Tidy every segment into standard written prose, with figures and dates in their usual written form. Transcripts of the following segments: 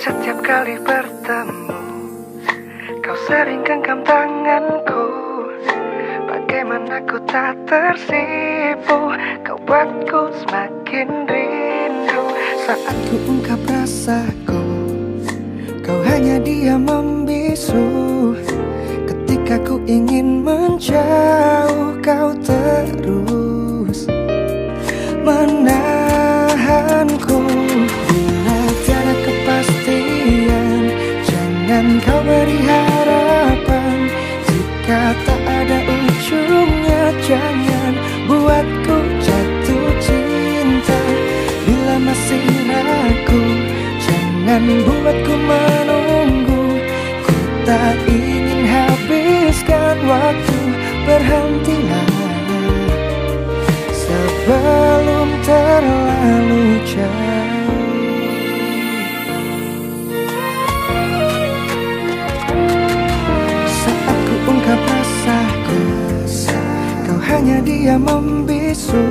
Setiap kali bertemu, kau sering genggam tanganku. Bagaimana ku tak tersipu, kau buatku semakin rindu. Saat ku ungkap rasaku, kau hanya diam membisu. Ketika ku ingin menjauh, kau terus menahanku. Bila tiada kepastian, jangan kau beri harapan. Jika tak ada ujungnya, jangan buatku jatuh cinta. Bila masih ragu, jangan buatku menunggu. Ku tak ingin habiskan waktu, berhentilah sebelum terlalu jauh. Saat ku ungkap rasaku, kau hanya diam membisu.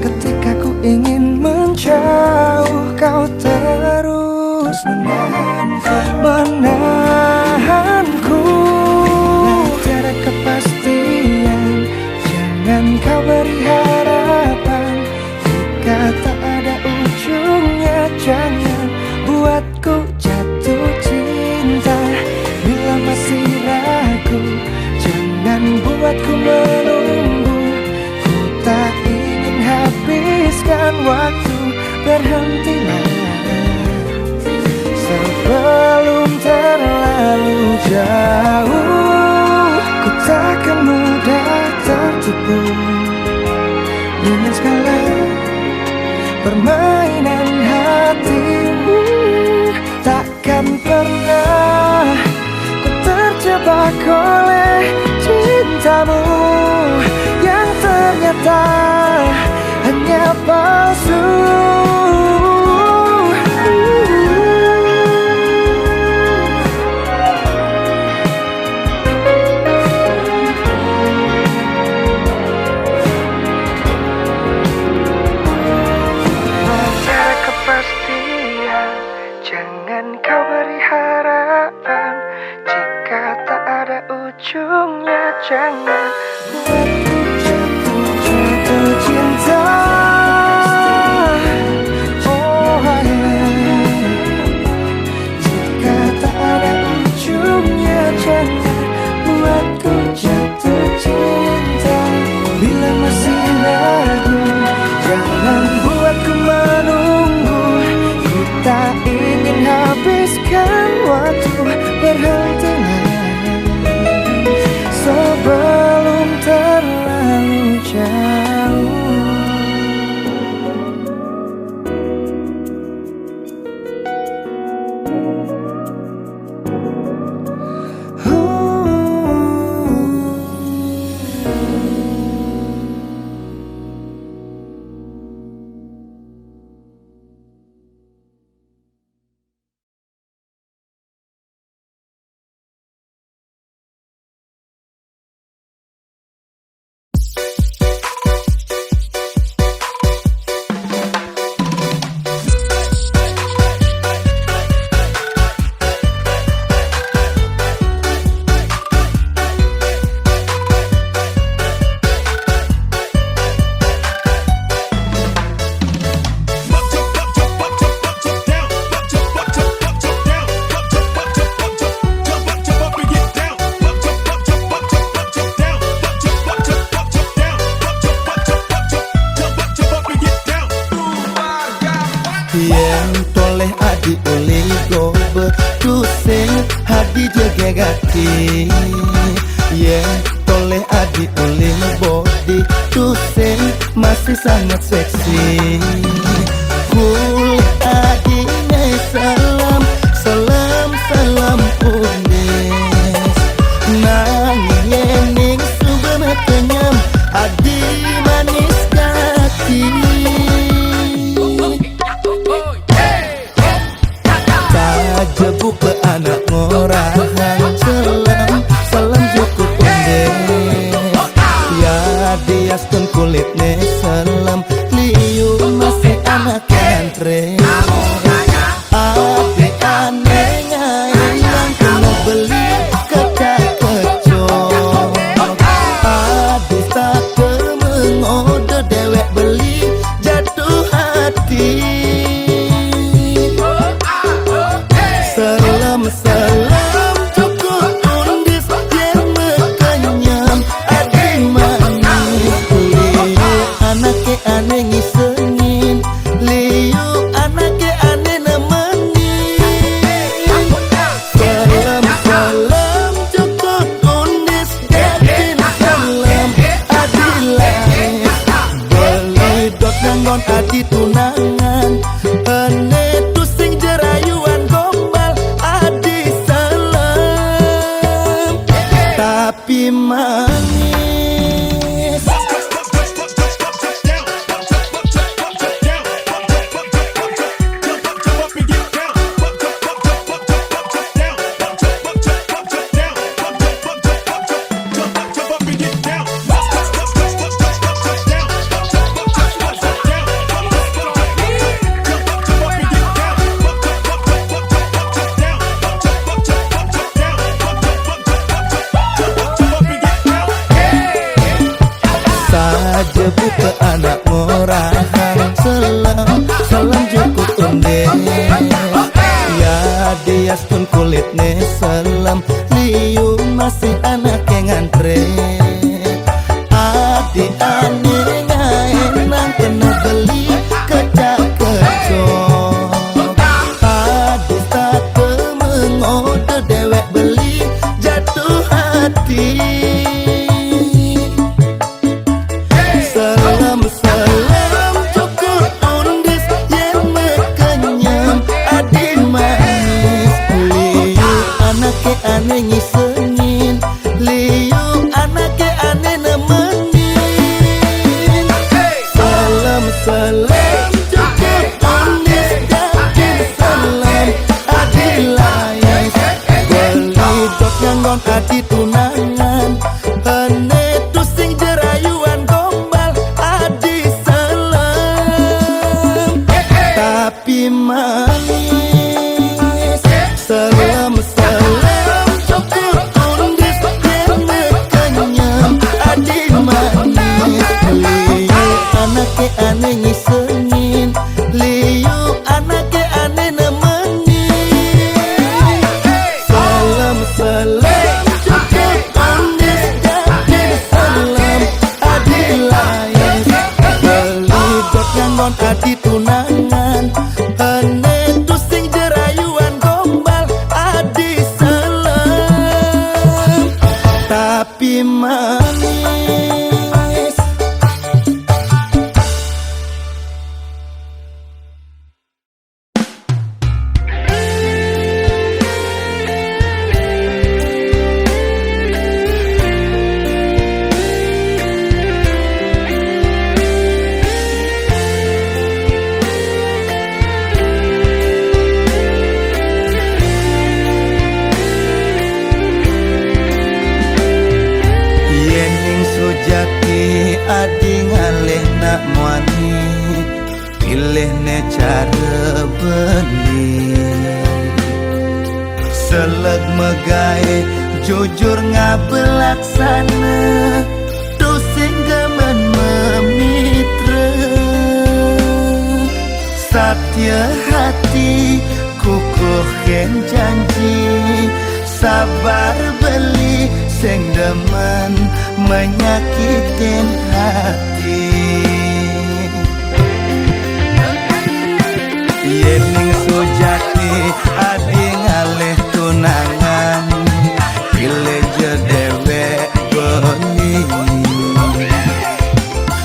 Ketika ku ingin menjauh, kau terus menahanku. Tiada kepastian, jangan kau beri harapan. Jika tak ada ujungnya, jangan buatku jatuh cinta. Bila masih ragu, jangan buatku menunggu. Ku tak ingin habiskan waktu, berhentilah sebelum terlalu jauh. Ku takkan mudah tertipu dengan segala permainan hatimu. Takkan pernah ku terjebak oleh cintamu yang ternyata hanya palsu. Jangan kau beri harapan. Jika tak ada ujungnya, jangan buatku jatuh cinta. Oh yeah. Jika tak ada ujungnya, jangan buatku jatuh cinta. Bila masih ragu, jangan buatku menunggu. Ku tak ingin habiskan waktu, berhentilah sebelum terlalu jauh. Yang toleh adi oleh gobe tusing hadi jaga gati. Yang toleh adi oleh body tusing masih sangat seksi. Kul adi salam salam salam unes. Nanging yening subah kenyam adi manis gati. Jebuk ke anak ngorahan salam salam cukup undes. Ya diaskan kulitnya salam liu masih anak kantre. Adik adi tunangan. Ene tu sing jerayuan gombal adi salam tapi manis. Jebu ke anak morahan selam salam cukup unde ya diaspun kulitnya selam liu masih anak yang ngantre adi ane ngaenang kena beli kecak kecok adi satu mengode dewek beli jatuh hati. Salam cukup undis yang mekenyam adi manis. Liu anake ane ngisengin, liu anake ane nemenin. Salam cukup undis yakin salam adi layas. Beli dok nyanggon adi tunangan. Ane tu sing jerayuan gombal adi salam tapi manis. Salam cukup undis yang mekenyam adi manis. Liu anake ane ngisengin, liu anake ane nemenin. Salam cukup undis yakin salam adi layas. Beli dok nyanggon adi tunangan. Ene tu sing jerayuan gombal adi salam tapi manis. Yening sujati adi ngalih nak muani pilih ne cara beli seleg megae jujur ngabelaksana tu sing gemen memitra satya hati kukuh ken janji sabar beli sing demen menyakitin hati. Yening sujati adi ngalih tunangan pilih jedewek boni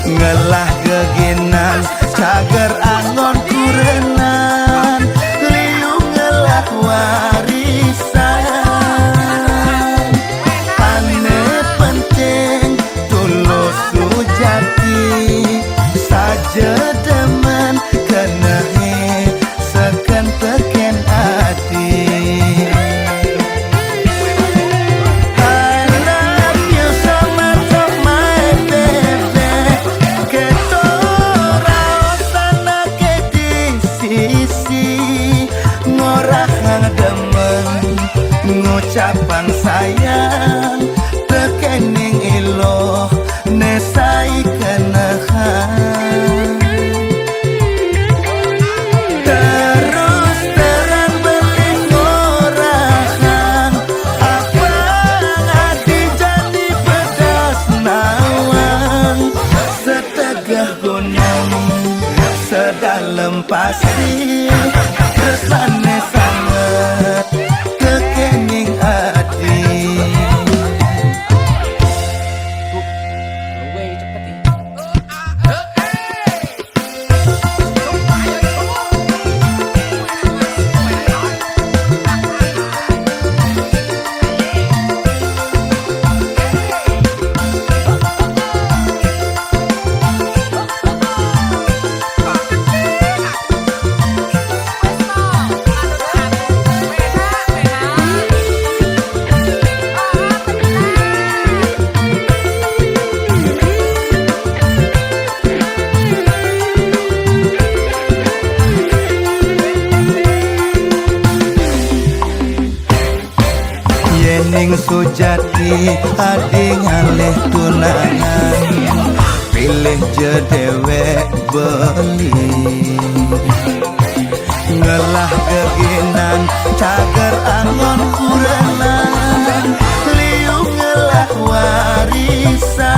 ngelah geginan cager angon kurenan liu ngelah warisan. Ane penting tulus sujati saja demen kenahe seken teken hati. I love you so much of my baby. Ketora sana ke di sisi ngorang demen ngucapan sayang tekening iloh nesai kenahan. Terus terang beli ngorahan abang adi jadi pedas nawang setegah gunung sedalam pasir resane sangat kekening hati. sujati adi ngalih tunangan pilih je dewek beli ngelah geginan cager angon kurenan liu ngelah warisan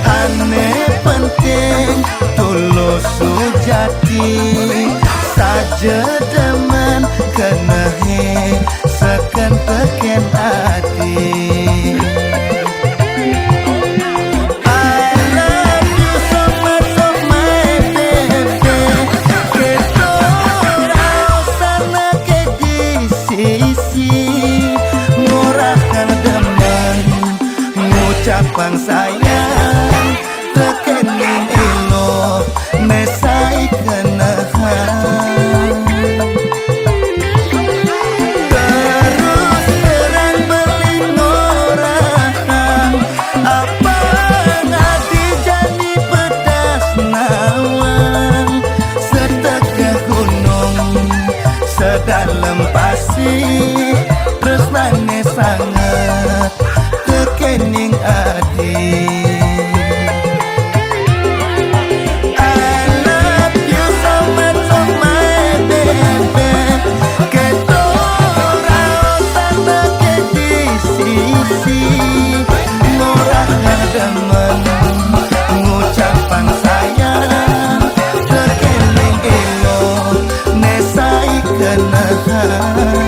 aneh penting tulus sujati saja demen kenehe seken teken adi ucapan sayang tekening ilo mesai kenahan terus terang belingorang apa ngadi jani pedas nawang setegah gunung sedalam pasir tresnane sangat kening adi I love you so much oh my baby ketora sana ke di sisi murah demen ngucapan sayang kening ilo nesai kenahan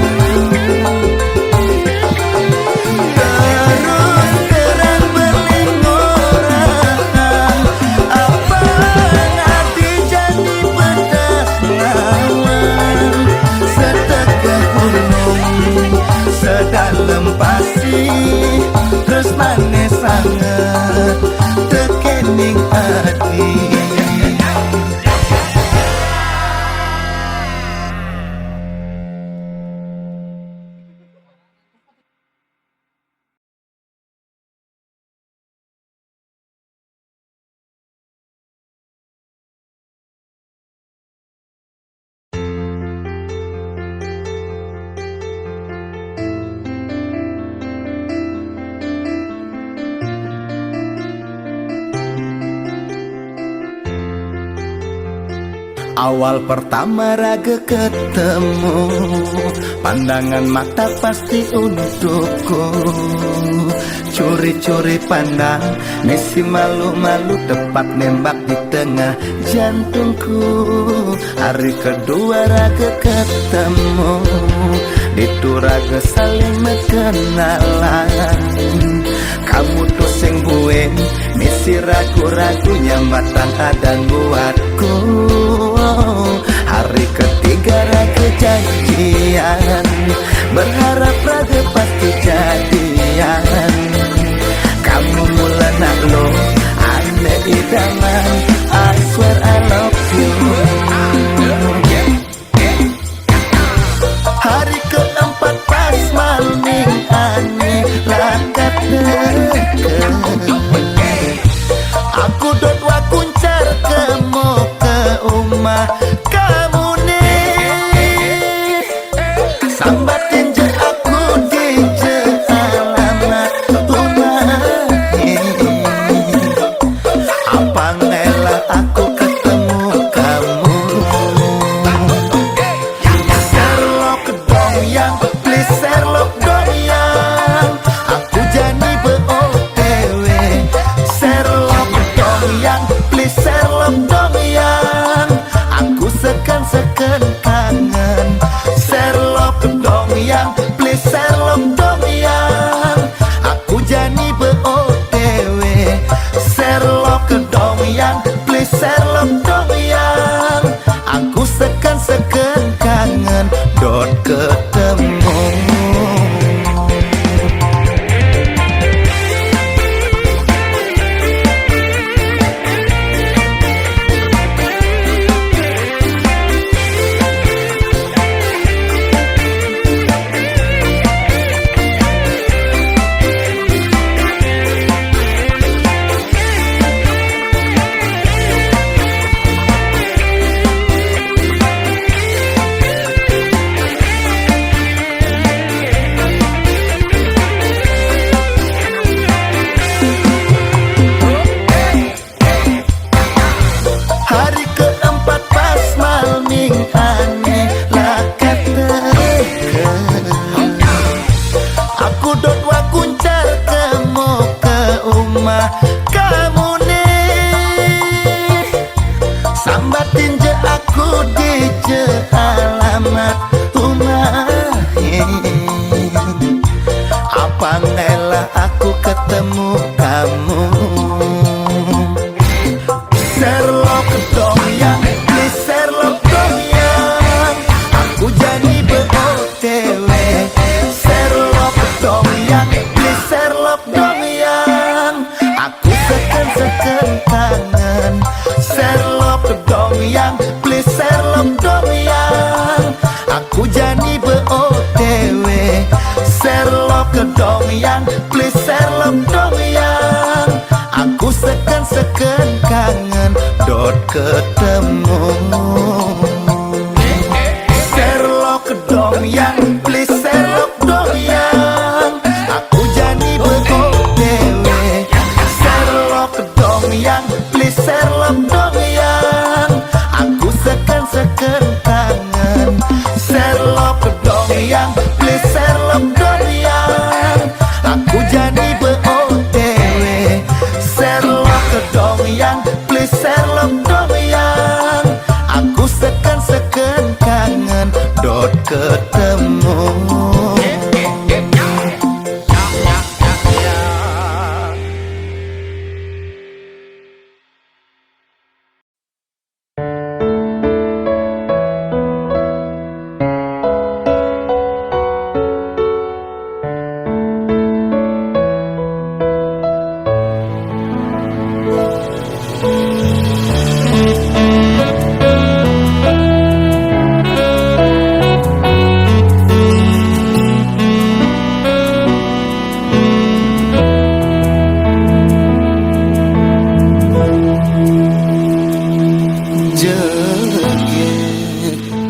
dalam pasir terus manis sangat tekening adi awal pertama raga ketemu pandangan mata pasti untukku curi-curi pandang misi malu-malu tepat nembak di tengah jantungku hari kedua raga ketemu itu raga saling mengenalan kamu tuh sing gue misi ragu-ragu nyambatan adang buatku hari ketiga raga janjian berharap raga pasti jadian kamu mulai nak lo aneh idaman I swear I love you hari keempat pas malming aneh rakat aku dot wakuncar kemo ke rumah kamu nih sambatin je aku di je alamat kamu nih. Sambatin je aku di je alamat rumah. Apa ngelah aku ketemu kamu. Serlok dong yang, please serlok dong yang, aku jadi BOTW. Serlok dong yang, please serlok dong yang, aku seken tangan. Serlok dong yang, please serlok dong yang, aku jadi BOTW. Serlok dong yang, please serlok dong yang, aku seken kangen dot ketemu. Serlok dong yang, please serlok dong yang, aku jadi BOTW. Serlok dong yang, please serlok dong yang, aku seken kangen. Serlok dong yang, please serlok dong yang, aku jadi BOTW. Serlok dong yang, please serlok dong yang, aku seken kangen dot ketemu.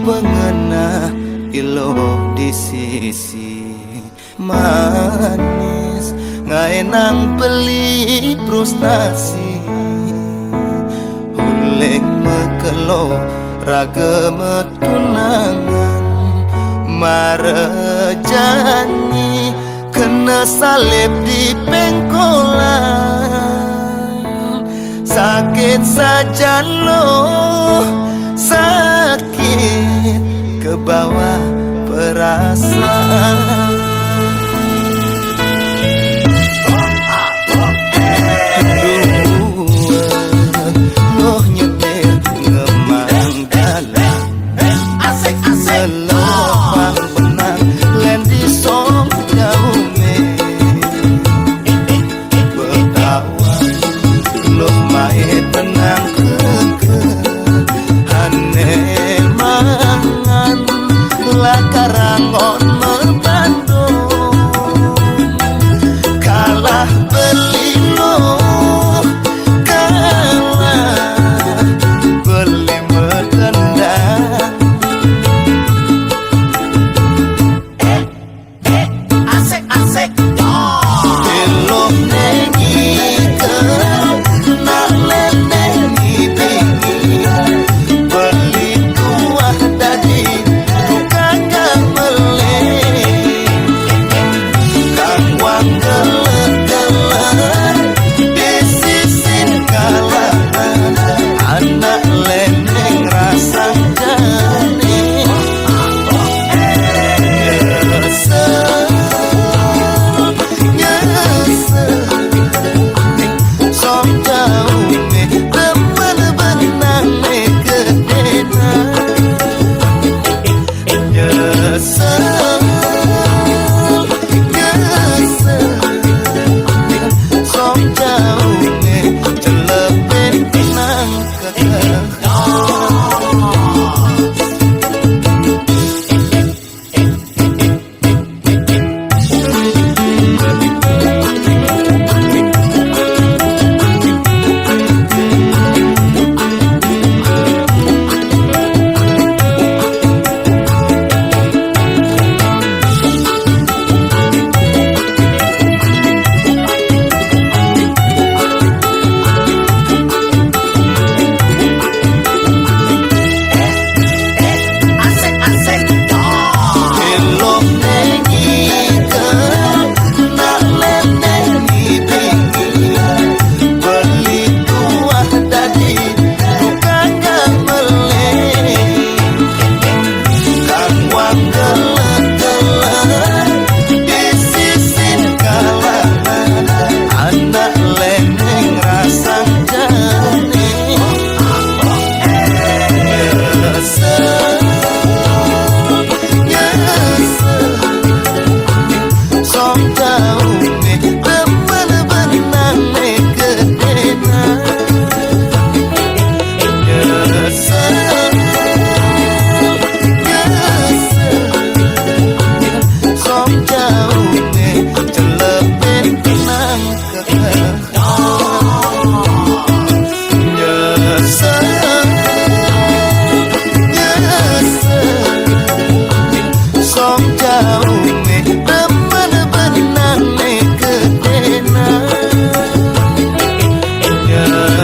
Pengena ilo di sisi manis, ngaenang beli frustasi. Hulek mekelo raga metunangan, marejani kena salib di pengkolan. Sakit saja loh, sakit ke bawah perasaan. Loh nyetir ngemang dalam, selepang benang len di song jaume. Betawa loh main tenang ke hane mangan lakarangon merban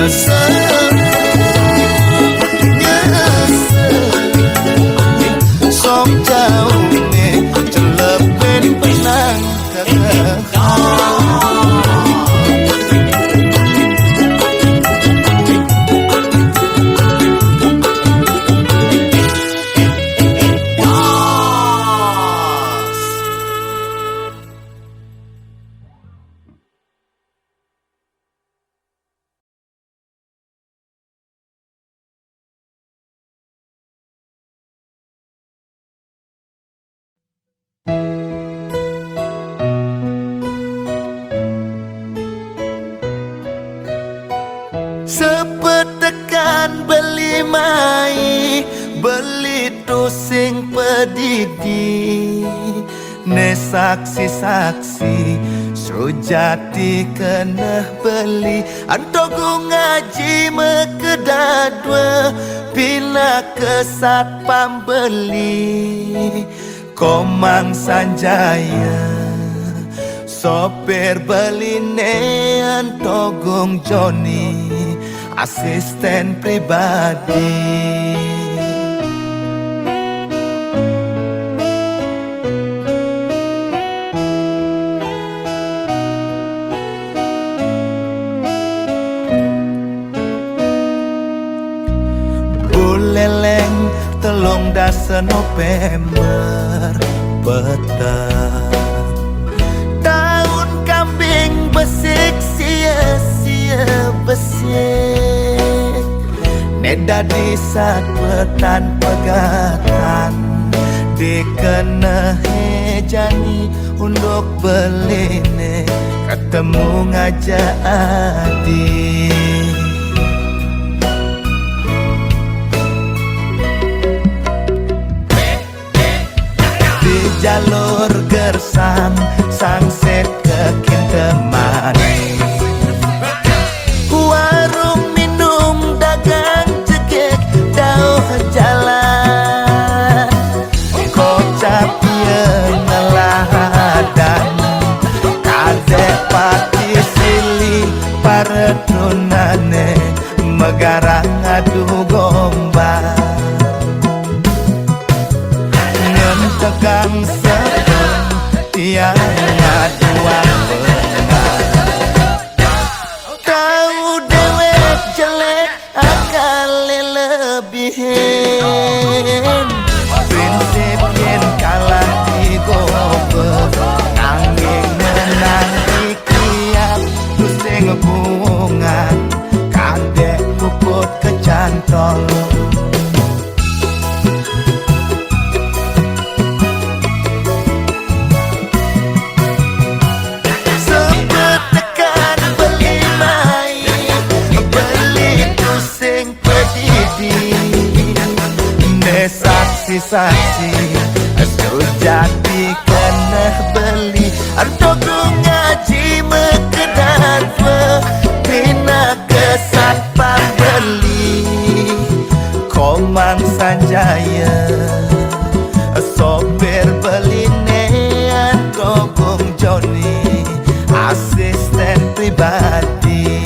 nyesel sok jauh nih celepin benang sepetekan beli mai beli tusing pedidi ne saksi-saksi sujati kena beli antogu ngaji mekedadwa pina kesat pambeli komang sanjaya sopir beline antogung Joni asisten pribadi buleleng telung dasa November petang tahun kambing besik sia-sia besik neda di saat petan pegatan dikena hejani untuk beline ketemu ngajak adik di jalur gersam sangset ke kintemani warung minum dagang cekik dauh jalan kocap ngeladan kadek pati sili paretunane megarang adu gombal tegang sepeng tiang dua tahu dewek jelek akal lebihin prinsip yen kalah digobek nanging menang ikhtiar tusing bunga kadek puput kecantol saksi sujati kena beli antogu ngaji mekedan pina kesat pambeli komang sanjaya sopir beline antogu Joni asisten pribadi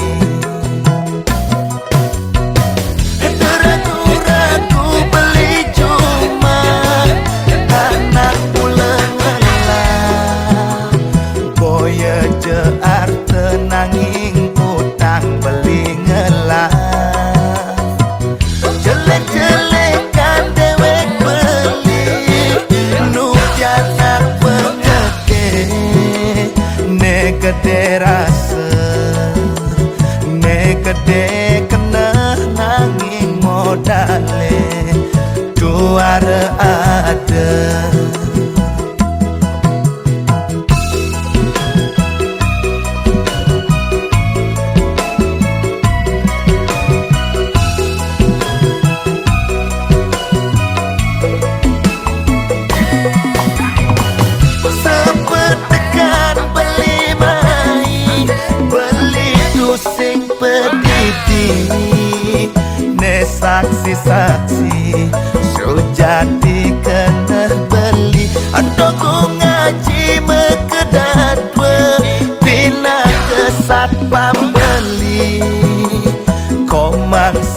nanging utang beli ngelah jelek-jelekan dewek beli nukian nak pengeke ne gede rasa ne gede kena nanging modale tuara ada saksi-saksi sujati kena beli antogu ngaji mekedan pina kesat pambeli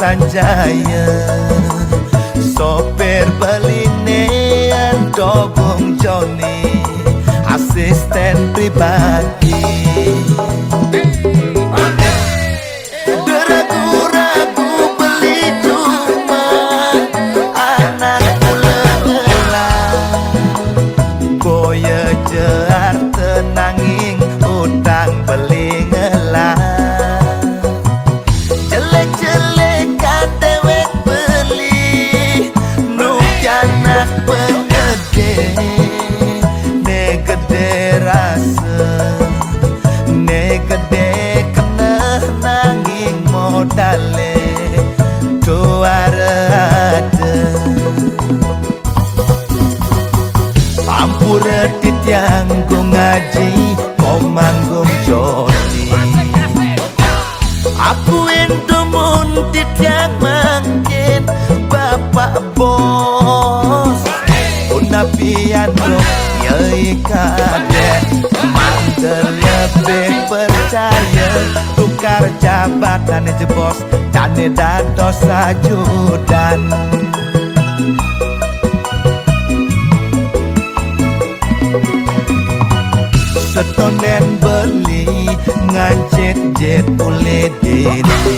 Sanjaya sopir belinean dobong Joni asisten pribadi ragu-ragu beli cuma anak ulelah boya jear tenanging utang beli ngelah jelek-jelekan dewek beli nukianak pengede ne gede rasa ne gede kena nanging modale tuara ada ampura titiang ku ngaji komanggung jodi aku endomun titiang mangkin bapak bos unapian lo yai kade mantel lebih percaya tukar jabatan jebos dan dados ajudan setonen beli ngajet-jet ule dede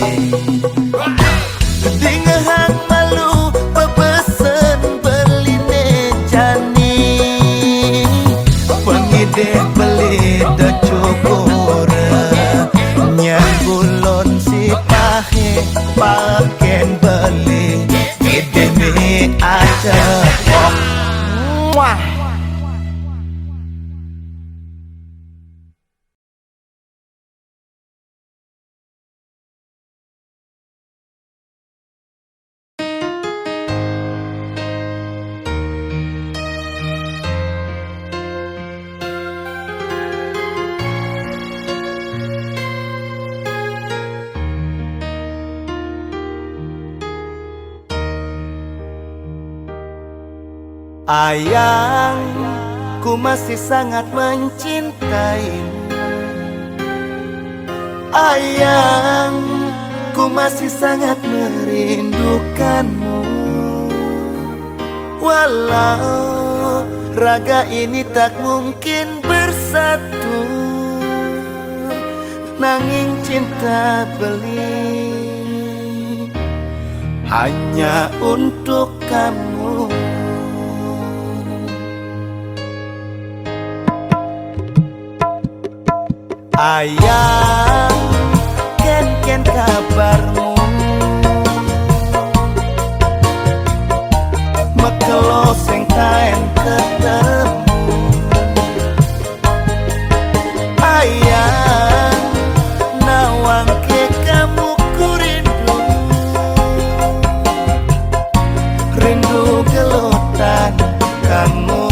dingehang malu bebesen beli nejani pengideh beli decukur nyambulon si pahe paken beli idemi aja wah. Ayang, ku masih sangat mencintaimu. Ayang, ku masih sangat merindukanmu. Walau raga ini tak mungkin bersatu, nanging cinta beli hanya untuk kamu. Ayang, ken kabarmu? Mekelo sing kaen ketemu. Ayang, nawang ke kamu ku rindu. Rindu gelutan kamu.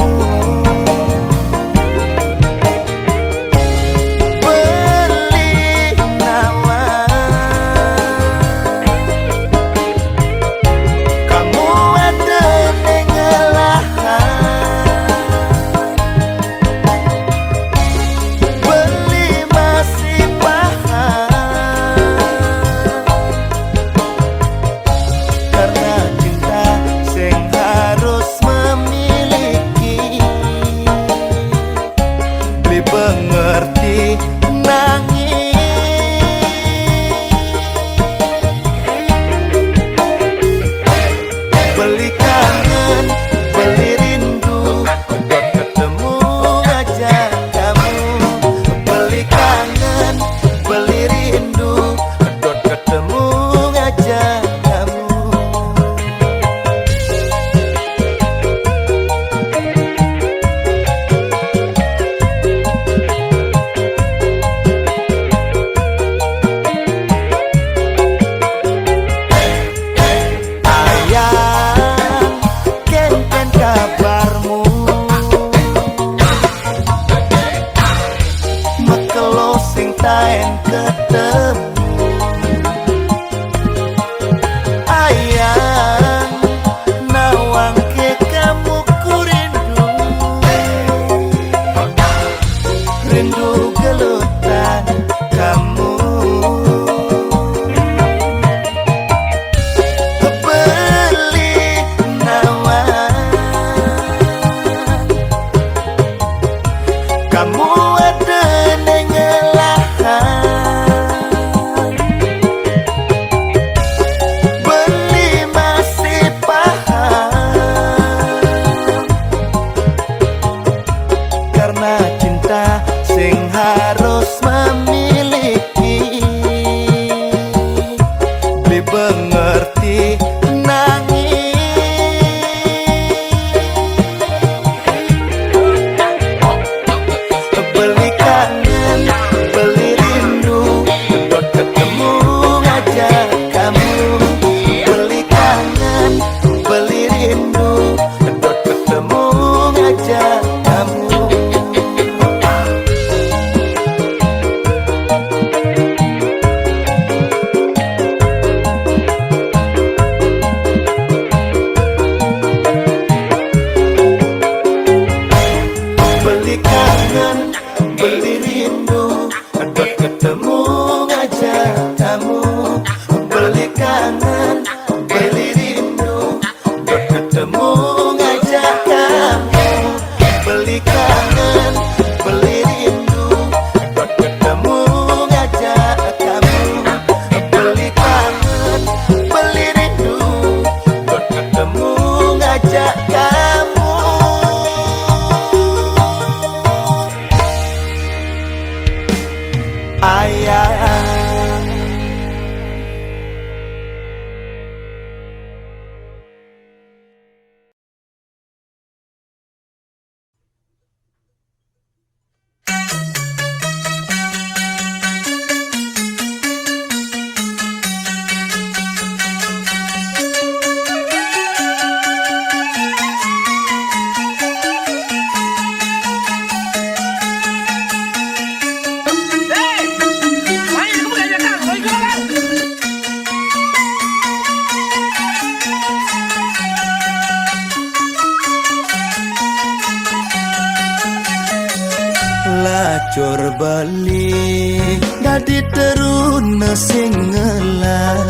beli dadi teruna sing ngelar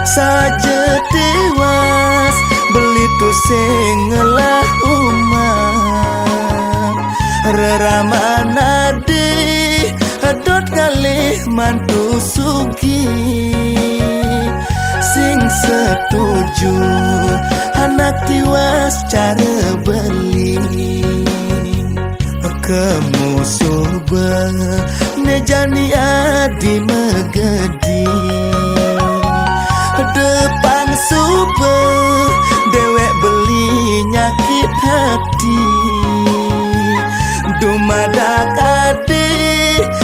saja tewas beli tu sing ngelah umat reraman ade adot kalih mantu sugi sing setuju anak tiwas cara beli kemusuh nejani adi megedi depan super dewek beli nyakit hati dumadak ade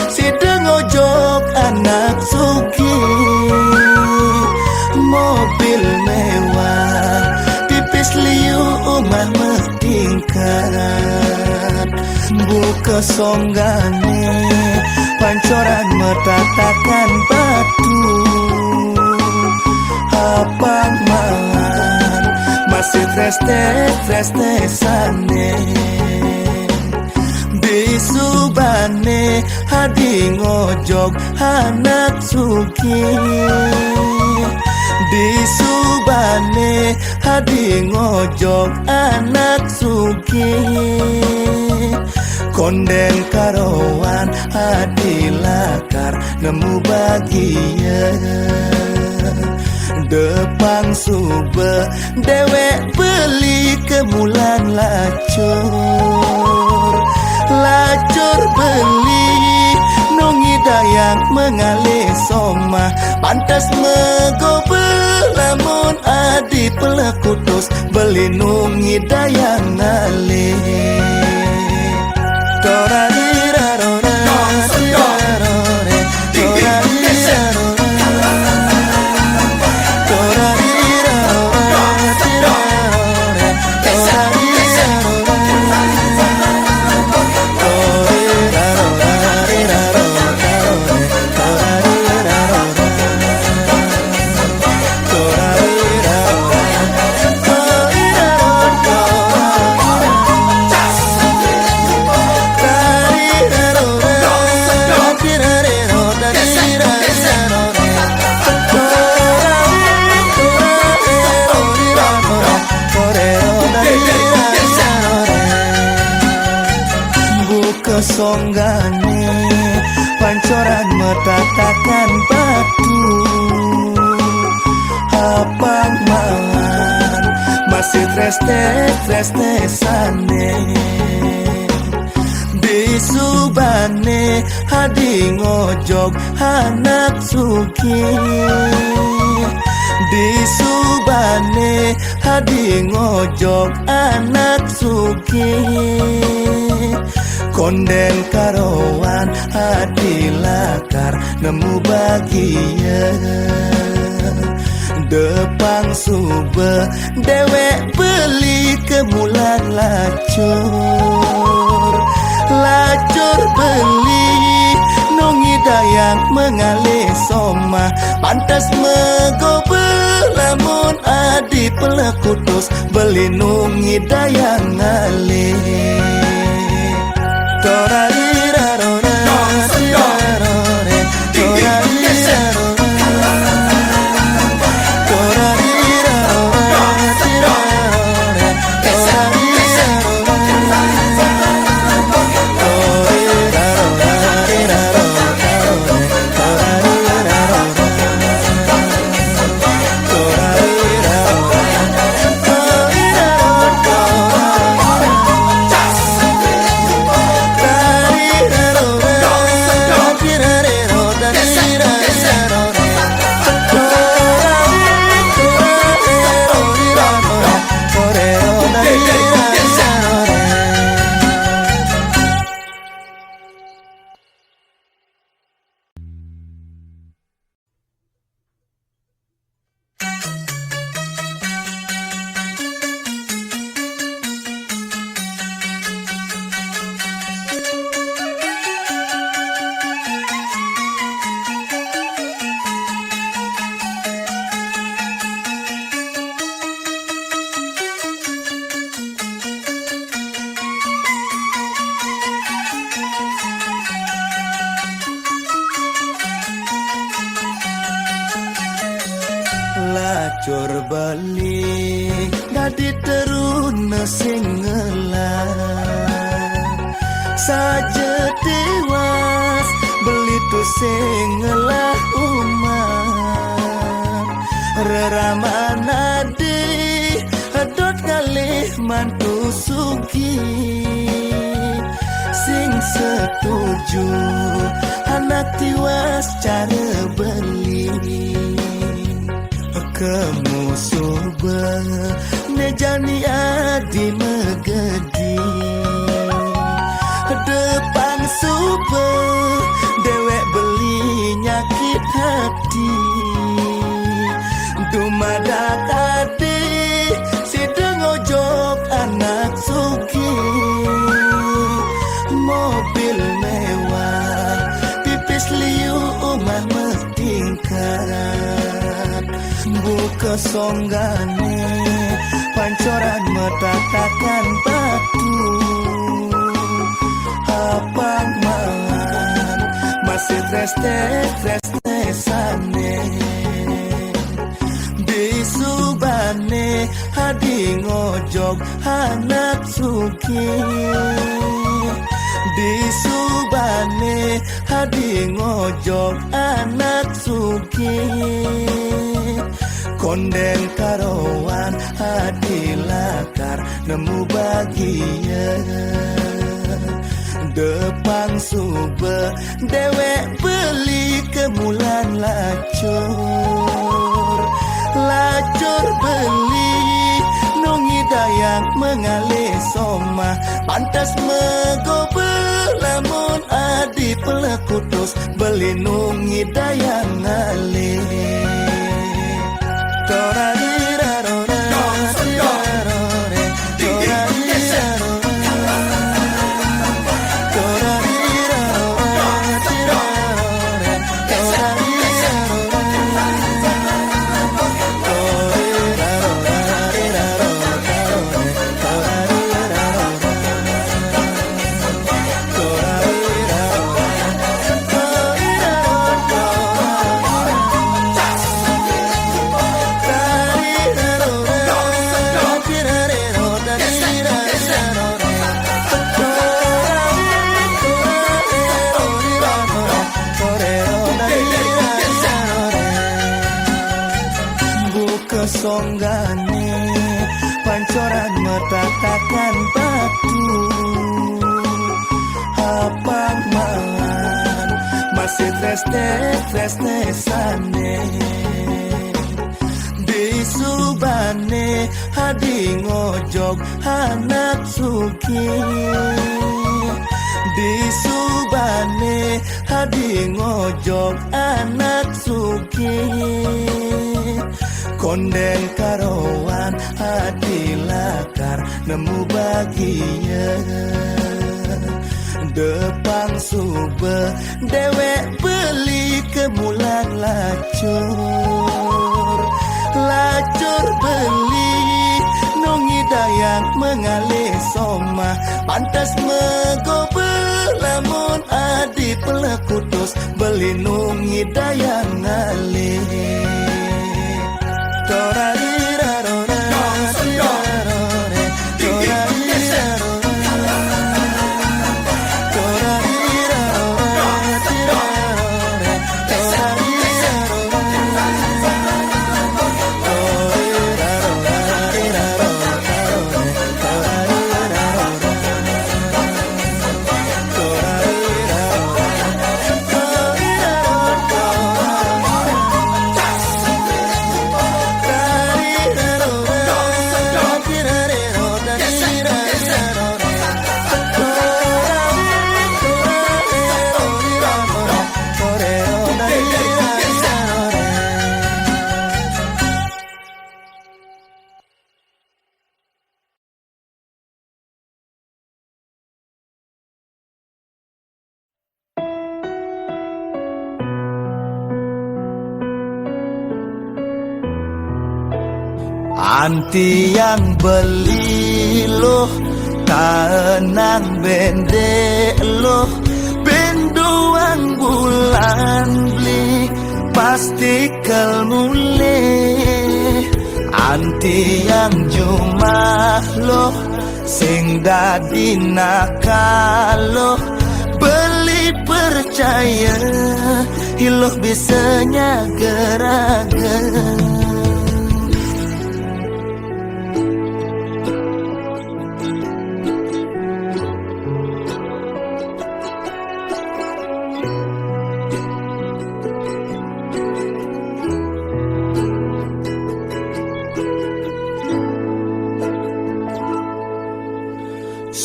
sideng ojok anak suki mobil mewah tipis liu umah bertingkat buka songgane pancoran metatakan batu apang mangan masih treste sane bisubane hadi ngojok anak suki disubane hadi ngojok anak suki kondeng karowan hadi lakar nemu bagia depang sube dewek beli kemulan lacur beli nungi dayang mengalih soma pantas megobe lamun adi pelekutus beli nungi dayang ngalih Torarira-rora, tirarore, torarira-rora, torarira-rora, tirarore, songgane pancoran metatakan batu apang mangan masih treste sane bisubane hadi ngojok anak suki disubane hadi ngojok anak suki kondeng karowan hadi lakar nemu bagia depang sube dewek beli kemulan lacur beli nungi dayang mengalih soma pantas megobe lamun adi pelekutus beli nungi dayang ngalih Torarira-rora, tirarore, torarira-rora, torarira-rora, tirarore, torarira-rora, lacur beli dadi terun sing ngelah saja tewas beli tu sing ngelah umat reraman ade dot kalih mantu sugi sing setuju anak tiwas cara beli kemusuh nejani adi megedi depan super dewek beli nyakit hati dumadak ade sideng ojok anak sugi mobil mewah pipis liu umat metingkat buka songgane pancoran metatakan batu apang mangan masih tres-tresane bisubane hadi ngojok anak suki disubane hadi ngojok anak suki konden karowan hadi lakar nemu bahagia depan sube dewek beli kemulan lacur beli nungi dayak mengalih soma pantas megobel lamun adi pelekutus beli nungi dayak ngalih songgane pancoran metatakan batu apang mangan masih tres-tresane disubane hadi ngojok anak suki disubane hadi ngojok anak suki konden karowan hati lakar nemu bahagia depan sube dewek beli kemulan lacur beli nungi dayak mengalih soma pantas megobel lamun adi pelekutus beli nungi dayak ngalih Anti yang beli loh, tanang bende loh, benduang bulan beli pasti kel mulai. Anti yang jumalo sing dadi nakalo beli percaya iloh bisanya geragan.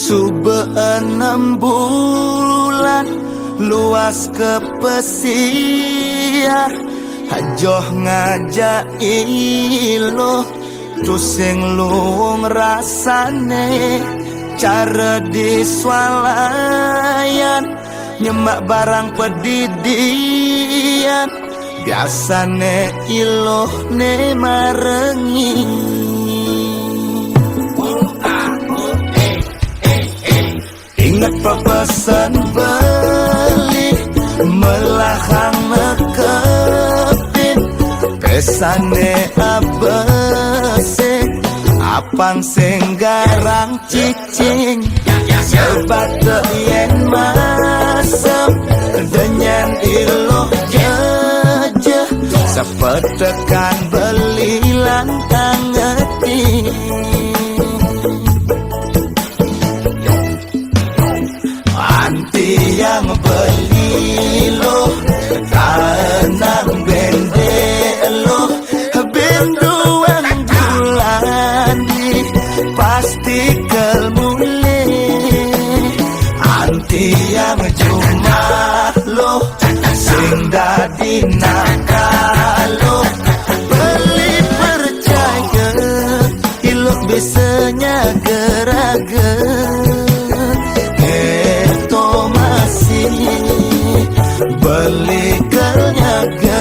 Sube 6 bulan luas ke pesiar hajoh ngajak ilo tusing luung rasane cara diswalayan nyemak barang pedidian biasane ilo ne marengi. Ingat pepesan beli melahang nekepin pesane abese apang senggarang cicing sebat yen masem denyan iloh jeje sepetekan beli lantang ngeti. Anti yang beli lo tanang bende lo benduan bulan di pasti kelmule. Anti yang cuma lo sing dadi nakalo beli percaya ilok bisanya geragan. Beli kenyaga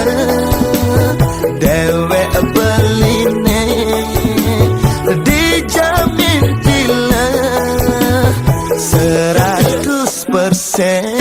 dewe beline dijamin bila 100%.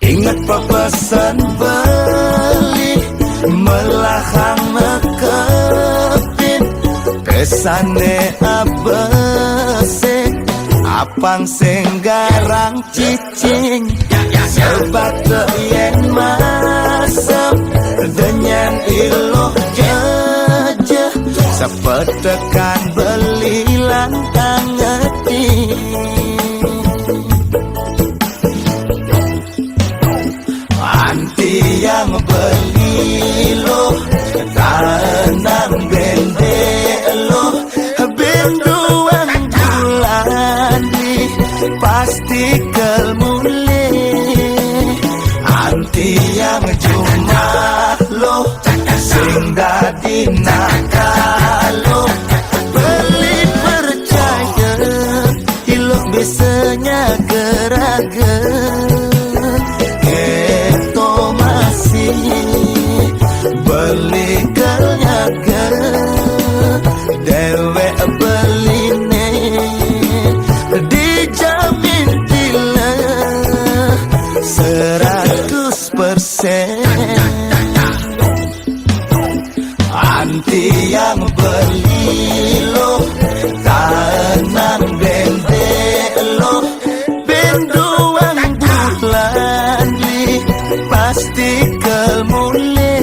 Ingat pepesan beli melahang nekepin pesane abese apang senggarang cicing sebat yen masem denyan iloh jeje sepetekan beli lantang ngeti. Anti yang beli lo tanang bende lo benduan bulan di pasti kelmule. Anti yang cuma lo sing dadi nakalo beli percaya ilok bisanya geragan. Beli kenyaga dewe beline dijamin bila 100%. Anti yang beli lo tanang bende lo benduan bulan di pasti kelmule.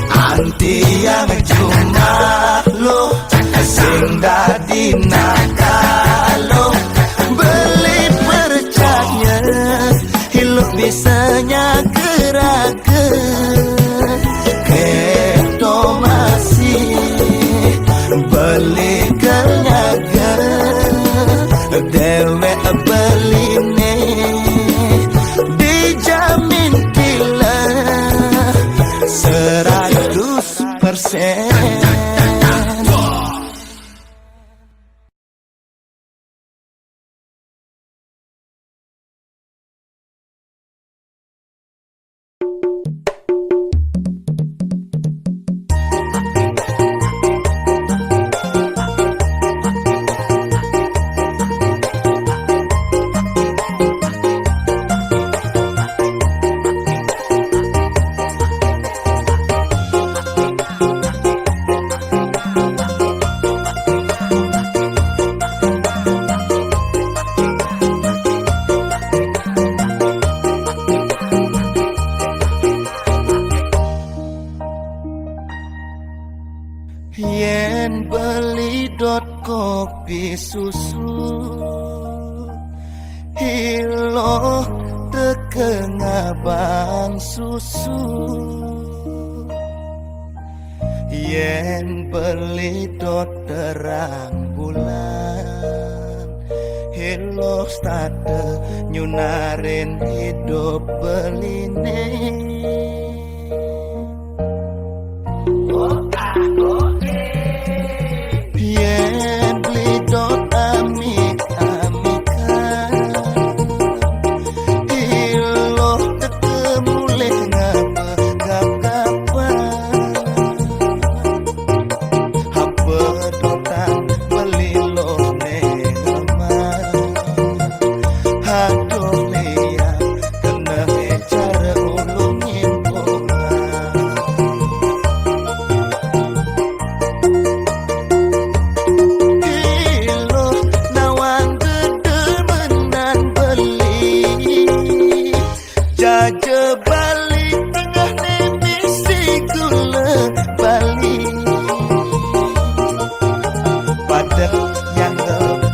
Anti yang cuma lo sing dadi nakalo beli percaya hidup bisanya gerakan. Keto masih beli kenyaga dewe beli yen beli dot kopi susu hilo tekeng abang susu yen beli dot terang bulan hilo stade nyunarin hidup beline yen beli dot amik-amikan hilo tekemu leh ngapa kapan hapa dotan beli lo lemah aduh liat kena cara ulungin Jaja Bali tengah nemisi gula Bali Padel yang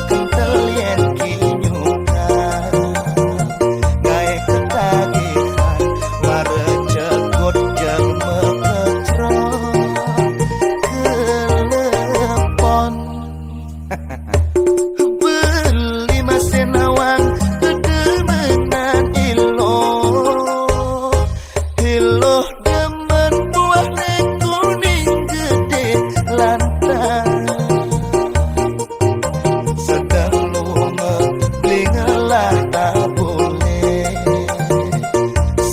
kental yen kinyuka Ngai ketagihan Wara cekut jeng mekecro Kelepon Beli masin awang kedemenan ilo hilo demen buah nek kuning gede lantang sedang lunga lingalah tak boleh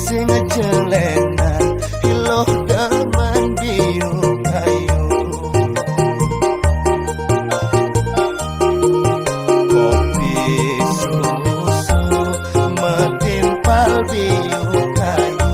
sing jelena hilo demen biung kayu kopi susu metimpal biung kayu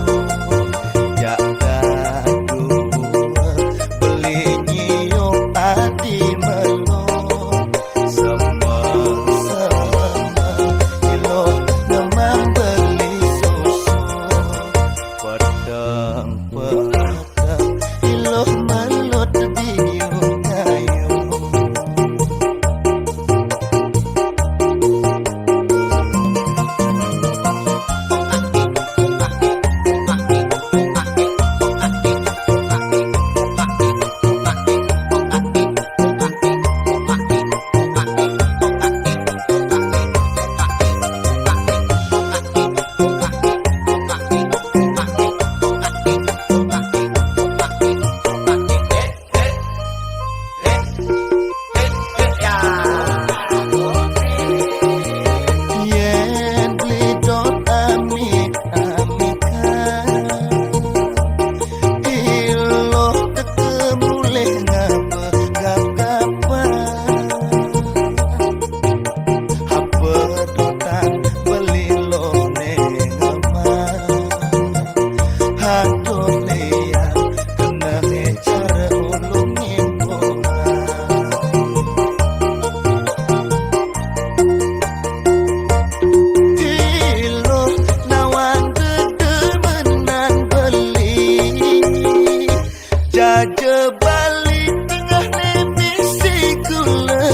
Jaja Bali tengah nemisi gula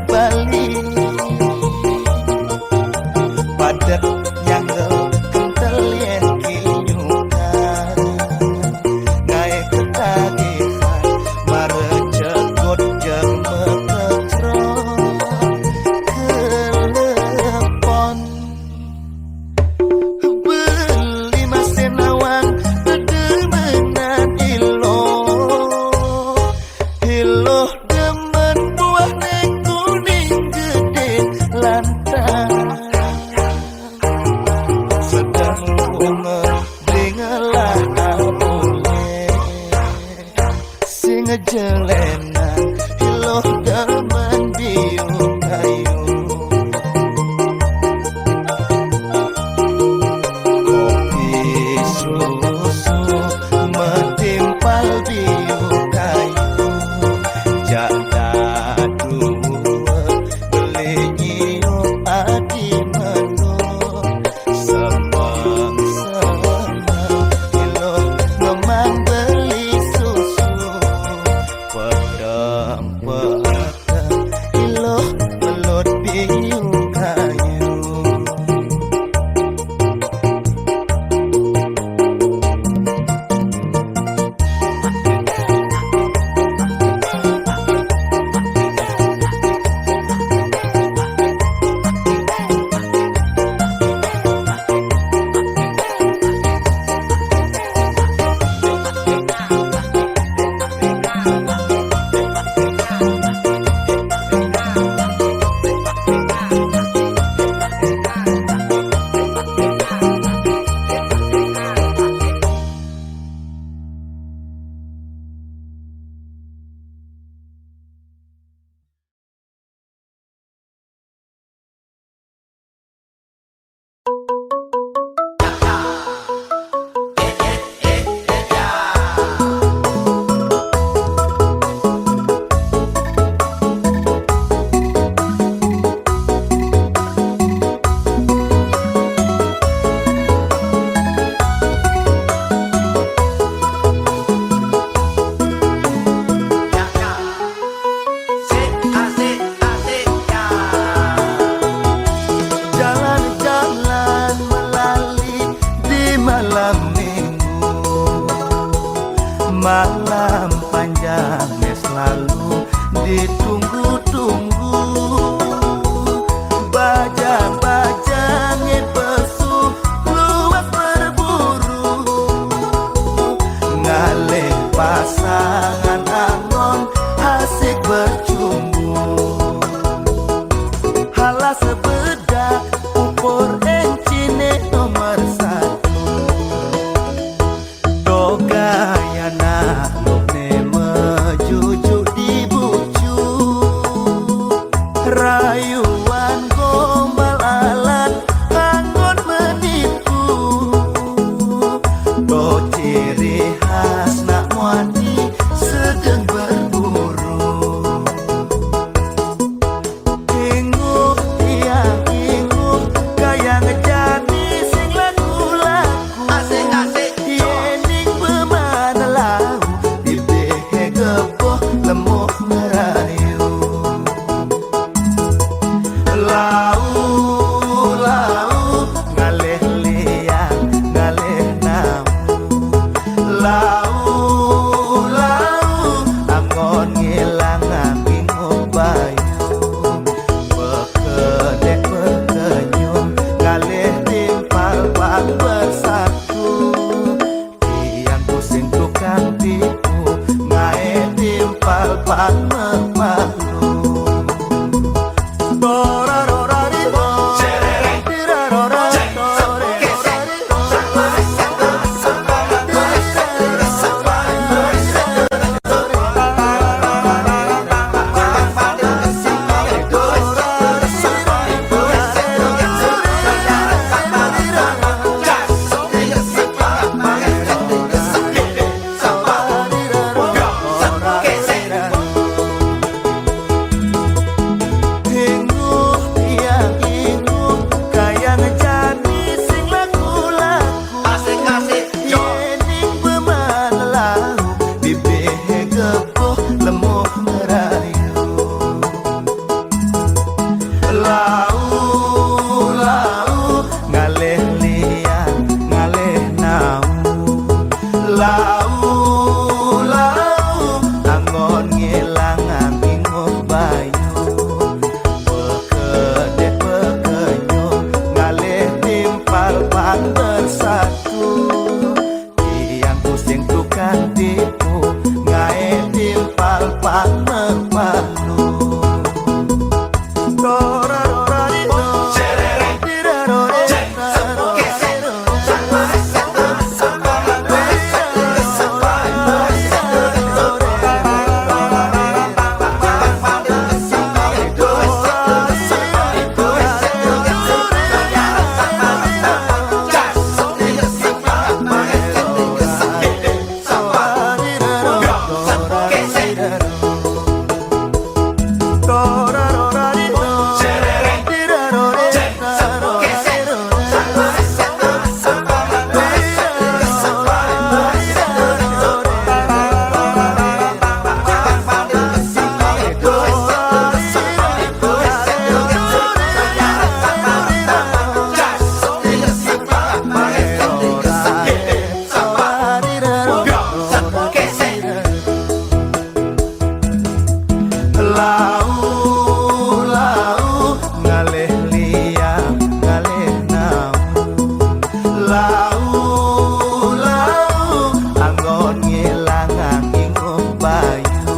Bali padat yang kental yen kinyuka ngai ketagihan mare cekut jeng mekecro kelepon beli masin awang kedemenan ilo hilo demen buah nek kuning gede lantang sedang lunga dengalah boleh sing jelena hilo demen biung kayu kopi susu metimpal biung kayu janda dua beli nyiu adi meno semang hilo memang beli susu pedang Malam panjangnya selalu ditunggu-tunggu, bajang-bajangnya pesu luas berburu, ngalih pasangan angon asik bercumbu. Halah sebeda upur encine nomor satu, dogayana lukne mejujuk di bucu, rayuan gombal alat angon menipu, do ciri khas nak muani sedang berburu. Inguh tiang inguh gaya ngejani sing lagu-lagu, Asik-asik yening bemana lau dibehe gepoh lemuh merayu. Lau ngalih liang ngalih namu, lau angon ngilang angin bayu, bekedek bekenyum ngalih timpal pak bersatu, tiang pusing tukang tipu ngae timpal pak memalu. Inguh tiang inguh gaya ngejani sing lagu-lagu, Asik-asik yening bemana lau dibehe gepoh lemuh merayu. Lau ngalih liang ngalih namu, lau angon ngilang angin bayu, bekedek bekenyum ngalih timpal pak bersatu, tiang pusing tukang tipu ngae timpal pak memalu. Lau ngalih liang ngalih namu, lau angon ngilang angin bayu,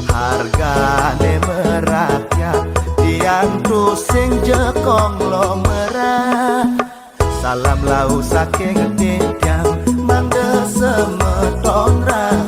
hargane merakyat tiang tusing jekong lo merah. Salam lau saking tiang mangga semeton ra